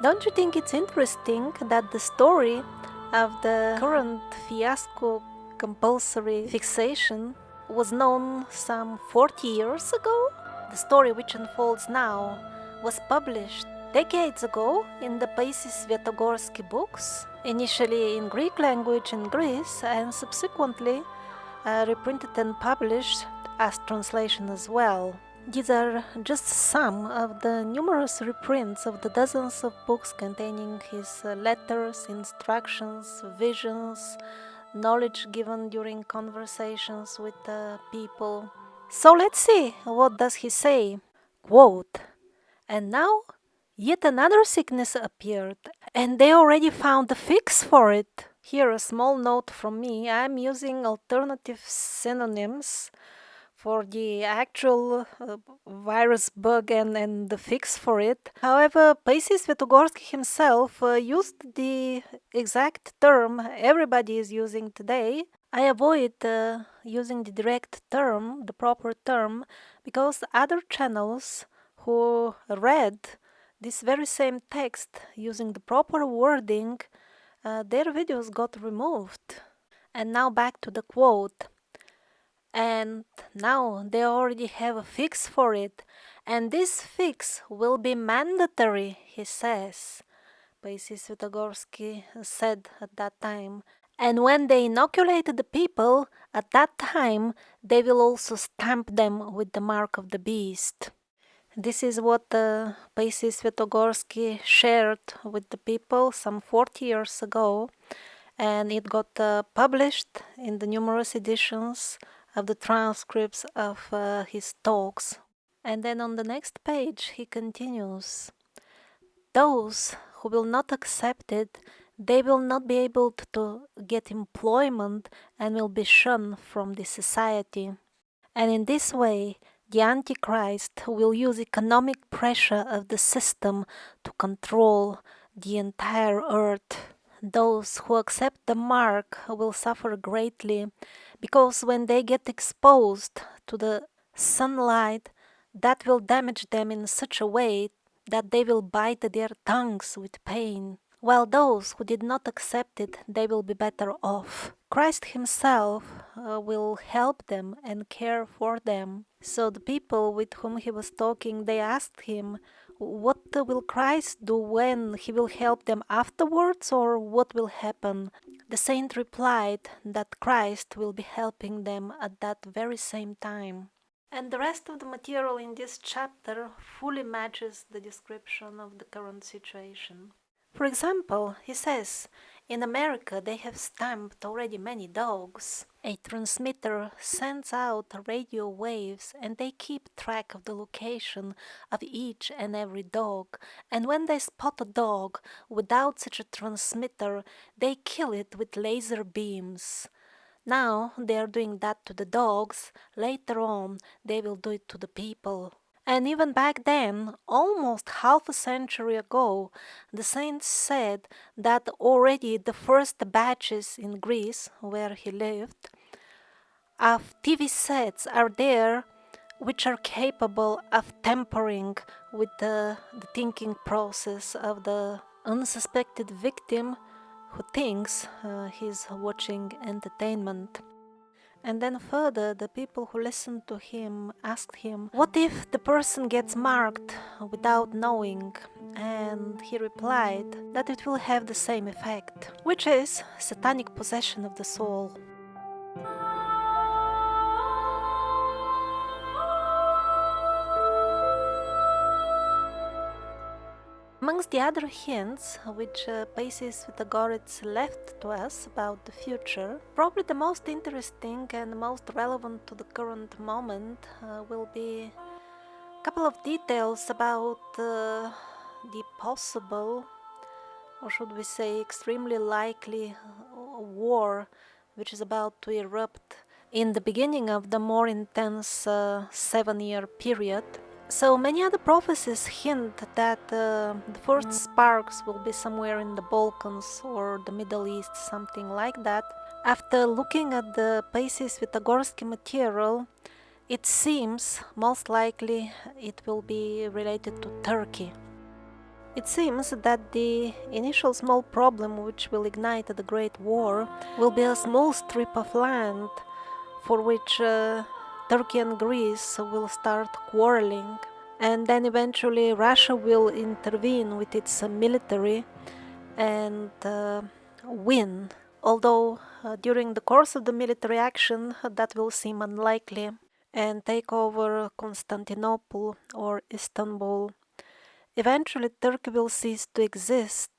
Don't you think it's interesting that the story of the current fiasco compulsory fixation was known some 40 years ago? The story which unfolds now was published decades ago in the Paisis Sviatogorsky books, initially in Greek language in Greece and subsequently reprinted and published as translation as well. These are just some of the numerous reprints of the dozens of books containing his letters, instructions, visions, knowledge given during conversations with people. So let's see, what does he say? Quote, "And now yet another sickness appeared, and they already found a fix for it." Here a small note from me, I'm using alternative synonyms for the actual virus bug and the fix for it. However, Paisis Sviatogorsky himself used the exact term everybody is using today. I avoid using the direct term, the proper term, because other channels who read this very same text using the proper wording, their videos got removed. And now back to the quote. "And now they already have a fix for it, and this fix will be mandatory," he says. Paisis Sviatogorsky said at that time. "And when they inoculated the people, at that time they will also stamp them with the mark of the beast." This is what Paisis Sviatogorsky shared with the people some 40 years ago, and it got published in the numerous editions of the transcripts of his talks. And then on the next page he continues, "Those who will not accept it, they will not be able to get employment and will be shunned from the society. And in this way, the Antichrist will use economic pressure of the system to control the entire earth. Those who accept the mark will suffer greatly, because when they get exposed to the sunlight, that will damage them in such a way that they will bite their tongues with pain, while those who did not accept it, they will be better off. Christ himself will help them and care for them." So the people with whom he was talking, they asked him, what will Christ do when he will help them afterwards, or what will happen? The saint replied that Christ will be helping them at that very same time. And the rest of the material in this chapter fully matches the description of the current situation. For example, he says, in America they have stamped already many dogs. A transmitter sends out radio waves and they keep track of the location of each and every dog. And when they spot a dog without such a transmitter, they kill it with laser beams. Now they are doing that to the dogs, later on they will do it to the people. And even back then, almost half a century ago, the saint said that already the first batches in Greece, where he lived, of TV sets are there which are capable of tampering with the thinking process of the unsuspected victim who thinks he's watching entertainment. And then further, the people who listened to him asked him, what if the person gets marked without knowing? And he replied that it will have the same effect, which is satanic possession of the soul. Amongst the other hints which Paisis Sviatogorsky left to us about the future, probably the most interesting and most relevant to the current moment will be a couple of details about the possible, or should we say extremely likely, war which is about to erupt in the beginning of the more intense 7-year period. So many other prophecies hint that the first sparks will be somewhere in the Balkans or the Middle East, something like that. After looking at the Paisis Sviatogorsky material, it seems most likely it will be related to Turkey. It seems that the initial small problem which will ignite the Great War will be a small strip of land for which Turkey and Greece will start quarreling, and then eventually Russia will intervene with its military and win. Although during the course of the military action that will seem unlikely, and take over Constantinople or Istanbul. Eventually, Turkey will cease to exist.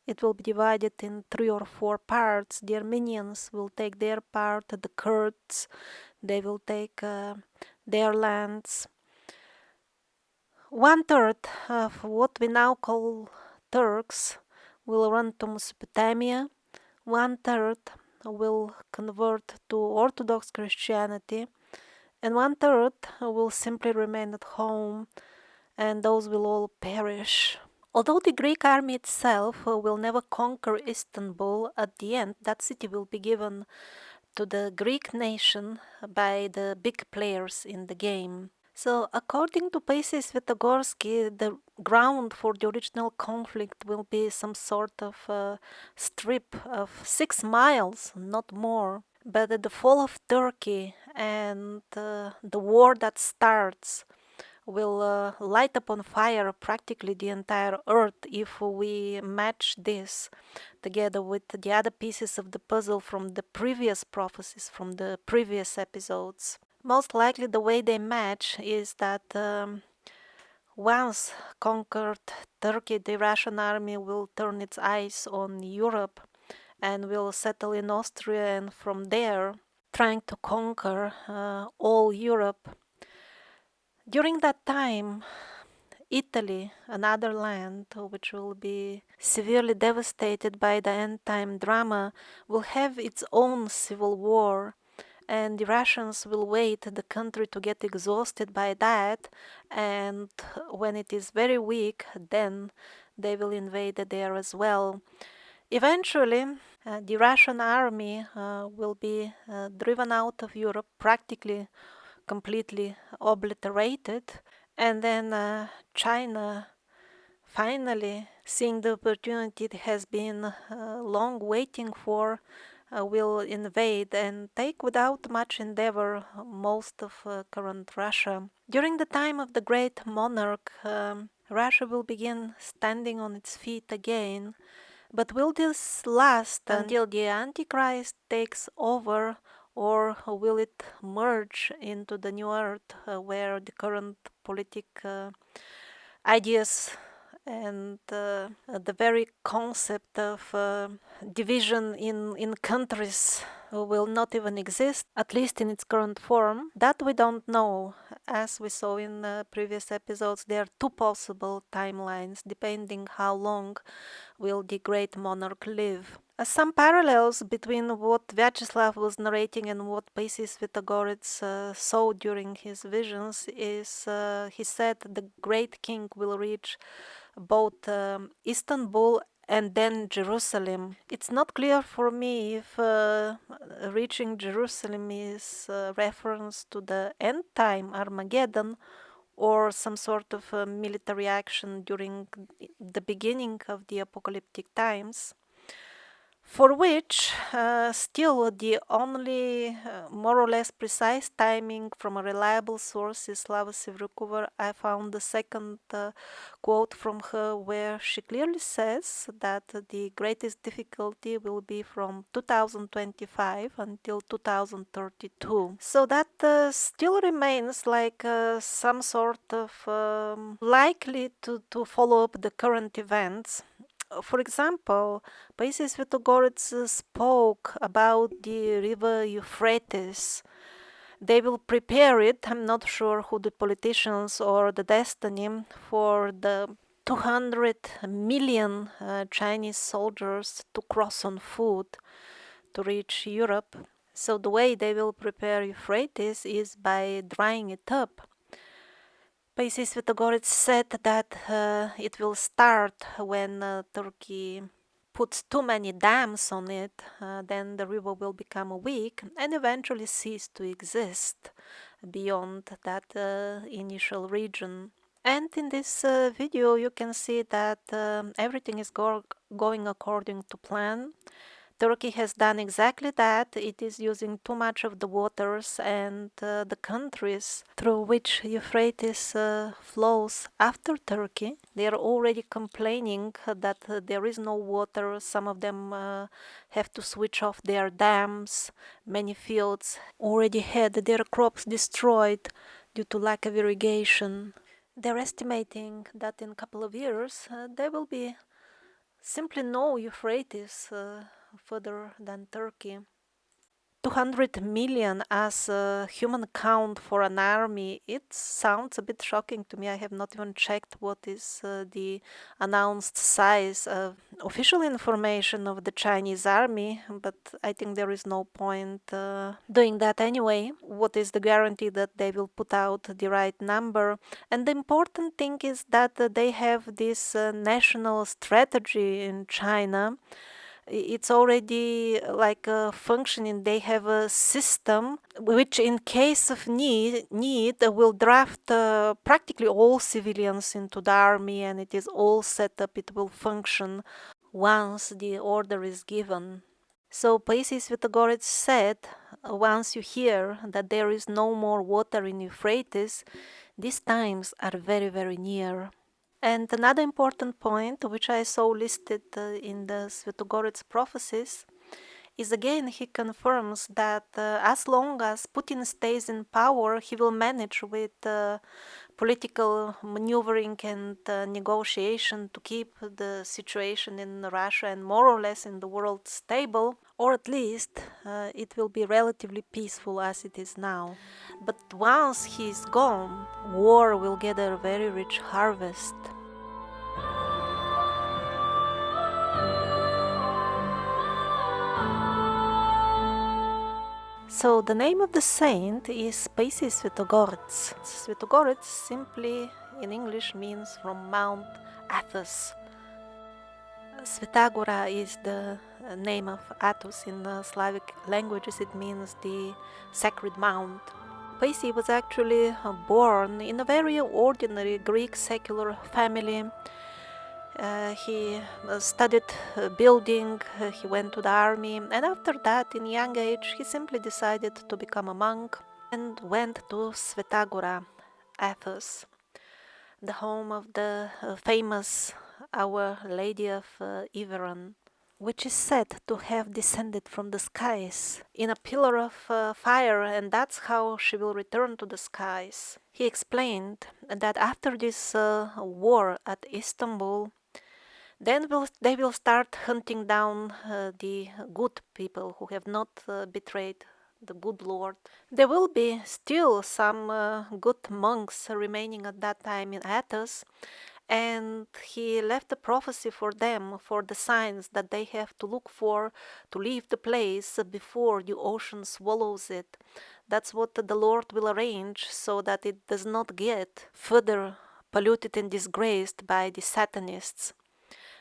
It will be divided in 3 or 4 parts. The Armenians will take their part, the Kurds, they will take their lands. 1/3 of what we now call Turks will run to Mesopotamia, 1/3 will convert to Orthodox Christianity, and 1/3 will simply remain at home, and those will all perish. Although the Greek army itself will never conquer Istanbul, at the end that city will be given to the Greek nation by the big players in the game. So, according to Paisis Vygotsky, the ground for the original conflict will be some sort of strip of 6 miles, not more. But at the fall of Turkey and the war that starts will light up on fire practically the entire earth if we match this together with the other pieces of the puzzle from the previous prophecies, from the previous episodes. Most likely the way they match is that once conquered Turkey, the Russian army will turn its eyes on Europe and will settle in Austria, and from there trying to conquer all Europe. During that time, Italy, another land which will be severely devastated by the end-time drama, will have its own civil war, and the Russians will wait the country to get exhausted by that, and when it is very weak, then they will invade there as well. Eventually, the Russian army will be driven out of Europe, practically completely obliterated, and then China, finally, seeing the opportunity it has been long waiting for, will invade and take without much endeavor most of current Russia. During the time of the great monarch, Russia will begin standing on its feet again. But will this last until the Antichrist takes over, or will it merge into the new earth where the current politic ideas and the very concept of division in countries will not even exist, at least in its current form? That we don't know. As we saw in previous episodes, there are 2 possible timelines depending how long will the great monarch live. Some parallels between what Vyacheslav was narrating and what Paisis Vygotsky saw during his visions is he said the great king will reach both Istanbul and then Jerusalem. It's not clear for me if reaching Jerusalem is a reference to the end time Armageddon or some sort of military action during the beginning of the apocalyptic times, for which still the only more or less precise timing from a reliable source is Slava Sevrukova. I found the second quote from her where she clearly says that the greatest difficulty will be from 2025 until 2032. So that still remains like some sort of likely to follow up the current events. For example, Paisis Vygotsky spoke about the river Euphrates. They will prepare it, I'm not sure who the politicians or the destiny, for the 200 million Chinese soldiers to cross on foot to reach Europe. So the way they will prepare Euphrates is by drying it up. Paisis Vygotsky said that it will start when Turkey puts too many dams on it, then the river will become weak and eventually cease to exist beyond that initial region. And in this video you can see that everything is going according to plan. Turkey has done exactly that. It is using too much of the waters, and the countries through which Euphrates flows after Turkey, they are already complaining that there is no water. Some of them have to switch off their dams. Many fields already had their crops destroyed due to lack of irrigation. They're estimating that in a couple of years there will be simply no Euphrates further than Turkey. 200 million as a human count for an army, it sounds a bit shocking to me. I have not even checked what is the announced size of official information of the Chinese army, but I think there is no point doing that anyway. What is the guarantee that they will put out the right number? And the important thing is that they have this national strategy in China. It's already like functioning. They have a system which in case of need will draft practically all civilians into the army, and it is all set up. It will function once the order is given. So Paisis Vytogorets said, once you hear that there is no more water in Euphrates, these times are very, very near. And another important point, which I saw listed in the EndTimes Prophecies, is again he confirms that as long as Putin stays in power, he will manage with political maneuvering and negotiation to keep the situation in Russia and more or less in the world stable, or at least it will be relatively peaceful as it is now. But once he is gone, war will get a very rich harvest. So the name of the saint is Paisis Vytogorets. Vytogorets simply in English means from Mount Athos. Svetagora is the name of Athos in the Slavic languages. It means the sacred mount. Paisis was actually born in a very ordinary Greek secular family. He studied building, he went to the army, and after that, in young age, he simply decided to become a monk and went to Svetagora, Athos, the home of the famous Our Lady of Iveron, which is said to have descended from the skies in a pillar of fire, and that's how she will return to the skies. He explained that after this war at Istanbul, then they will start hunting down the good people who have not betrayed the good Lord. There will be still some good monks remaining at that time in Athos, and he left a prophecy for them, for the signs that they have to look for to leave the place before the ocean swallows it. That's what the Lord will arrange so that it does not get further polluted and disgraced by the Satanists.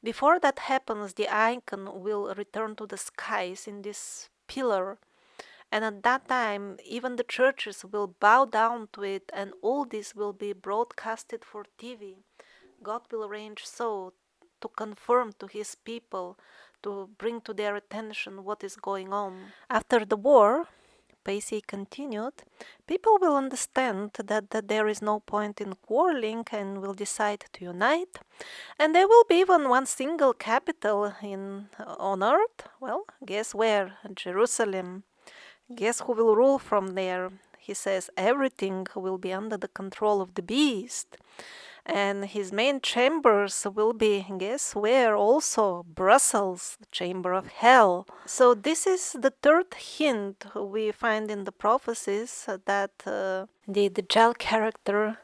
Before that happens, the icon will return to the skies in this pillar, and at that time even the churches will bow down to it, and all this will be broadcasted for TV. God will arrange so to confirm to his people, to bring to their attention what is going on. After the war, Paisis continued, people will understand that there is no point in quarreling and will decide to unite, and there will be even one single capital on earth. Well, guess where? Jerusalem. Guess who will rule from there? He says everything will be under the control of the beast. And his main chambers will be, guess where, also Brussels, the chamber of hell. So this is the third hint we find in the prophecies that the Dajjal character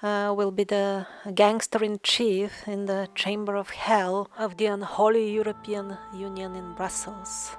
will be the gangster-in-chief in the chamber of hell of the unholy European Union in Brussels.